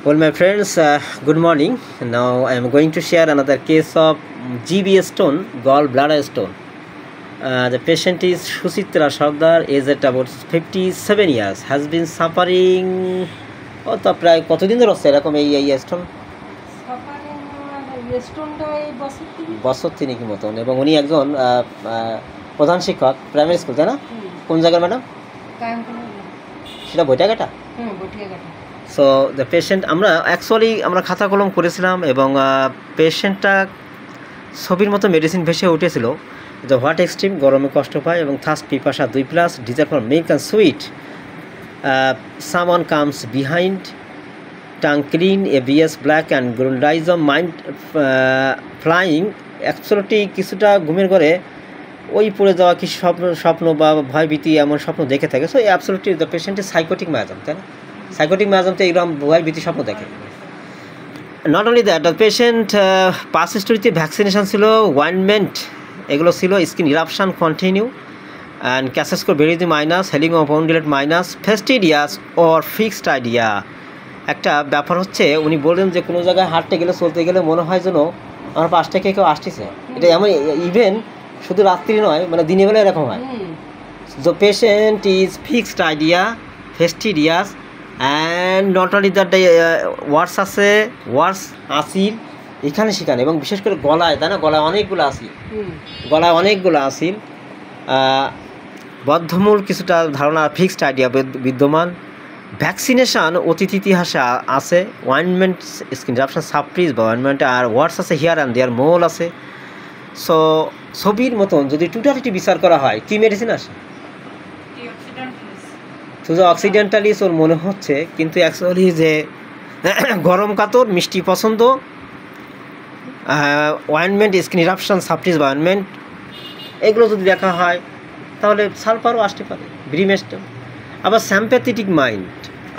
Well, my friends, good morning. Now I am going to share another case of GB stone, gallbladder stone. The patient is Suchitra Sardar, aged about 57 years, has been suffering. প্রায় কতদিন ধরে হচ্ছে এরকম এই stone? বছর তিনেক মতন, এবং উনি একজন প্রধান শিক্ষক প্রাইমারি স্কুল, তাই না? কোন জায়গার ম্যাডাম? সেটা বৈটাঘাটা। সো দ্য পেশেন্ট আমরা খাতা কলম করেছিলাম, এবং পেশেন্টটা ছবির মতো মেডিসিন ভেসে উঠেছিল। দ্য হোয়াট এক্সট্রিম, গরমে কষ্ট পায় এবং থার্স্ট পিপাসা 2+, desire for milk and sweet, someone comes behind, tongue clean, AVS black and গ্রুন্ডাইজম, মাইন্ড ফ্লাইং, অ্যাবসলিউটলি কিছুটা ঘুমের ঘরে ওই পড়ে যাওয়া কি স্বপ্ন বা ভয়ভীতি এমন স্বপ্ন দেখে থাকে। So absolutely the patient is psychotic miasm, তাই না? সাইকোটিক মায়াজম তো এইরকম ভয়ভীতি স্বপ্ন দেখে। Not only that, the patient past হিস্টোরিতে ভ্যাকসিনেশন ছিল, ওয়াইনমেন্ট এগুলো ছিল, skin eruption continue, and cases score very minus, healing of অনডিলেট minus, fastidious or fixed idea. একটা ব্যাপার হচ্ছে, উনি বললেন যে কোনো জায়গায় হাঁটতে গেলে চলতে গেলে মনে হয় যেন আমার পাশ থেকে কেউ আসতেছে। এটা এমন ইভেন শুধু রাত্রি নয়, মানে দিনের বেলা এরকম হয়। The patient is fixed idea, fastidious, and not only that, words আছে, ওয়ার্ডস আসিল এখানে সেখানে, এবং বিশেষ করে গলায়, তাই না? গলায় অনেকগুলো আসিল, বদ্ধমূল কিছুটা ধারণা, ফিক্সড আইডিয়া বিদ্যমান। ভ্যাকসিনেশান অতীত ইতিহাসে আছে, ওয়াইনমেন্ট স্কিন ইরাপশন সাপ্রিজ বা ওয়াইনমেন্ট, আর ওয়ার্ডস আছে হিয়ার অ্যান্ড দেয়ার, মোল আছে। সো ছবির মতন যদি টোটালিটি বিচার করা হয়, কি মেডিসিন আসে? শুধু অক্সিডেন্টালিস ওর মনে হচ্ছে, কিন্তু অ্যাকচুয়ালি যে গরম কাতর, মিষ্টি পছন্দ, ওয়াইনমেন্ট স্কিন ইরাপশন সাপ্রিজ বা ওয়াইনমেন্ট, এগুলো যদি দেখা হয় তাহলে সালফারও আসতে পারে, ব্রিমেস্টন। আবার sympathetic mind,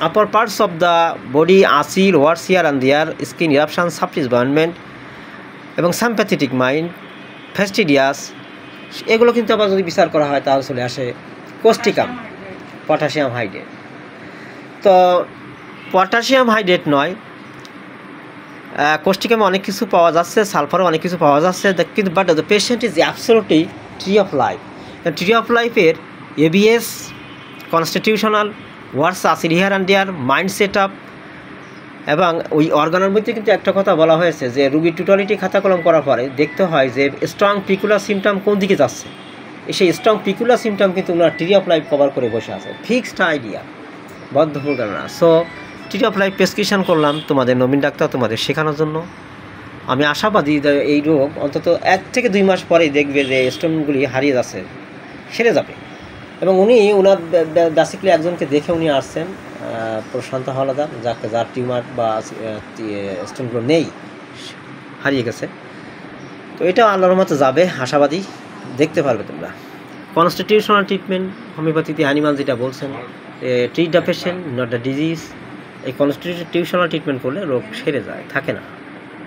upper parts of the body আসিল, words here and there, skin eruption suppress বা ওয়াইনমেন্ট, এবং স্যাম্প্যাথেটিক মাইন্ড, ফেস্টিডিয়াস, এগুলো কিন্তু আবার যদি বিচার করা হয় তাহলে চলে আসে কোস্টিকাম, পটাশিয়াম হাইড্রেট। তো পটাশিয়াম হাইড্রেট নয়, কোস্টিকামে অনেক কিছু পাওয়া যাচ্ছে, সালফারও অনেক কিছু পাওয়া যাচ্ছে, কিন্তু but the patient is absolutely tree of life. Tree of লাইফের এবিএস, কনস্টিটিউশনাল, ওয়ার্ডস আসিল here and there, mind set up, এবং ওই অর্গানের মধ্যে কিন্তু একটা কথা বলা হয়েছে যে রুগীর টোটালিটি খাতা কলম করার পরে দেখতে হয় যে স্ট্রং পিকুলার সিমটম কোন দিকে যাচ্ছে। সেই স্ট্রং পিকুলার সিমটম কিন্তু ওনার ট্রি অফ লাইফ কভার করে বসে আছে, ফিক্সড আইডিয়া, বদ্ধমূল ধারণা। So tree of life prescription করলাম তোমাদের নবীন ডাক্তার, তোমাদের শেখানোর জন্য। আমি আশাবাদী এই রোগ অন্তত 1 থেকে 2 মাস পরেই দেখবে যে স্টোনগুলি হারিয়ে যাচ্ছে, সেরে যাবে। এবং ওনার বেসিক্যালি একজনকে দেখে উনি আসছেন, প্রশান্ত হাওলাদার, যার টিউমার বা স্টোনগুলো নেই, হারিয়ে গেছে। তো এটা আল্লাহর মতো যাবে, আশাবাদী, দেখতে পারবে তোমরা। কনস্টিটিউশনাল ট্রিটমেন্ট, হোমিওপ্যাথিতে অ্যানিমাল যেটা বলছেন, treat the patient not the disease. এই কনস্টিটিউশনাল ট্রিটমেন্ট করলে রোগ সেরে যায়, থাকে না।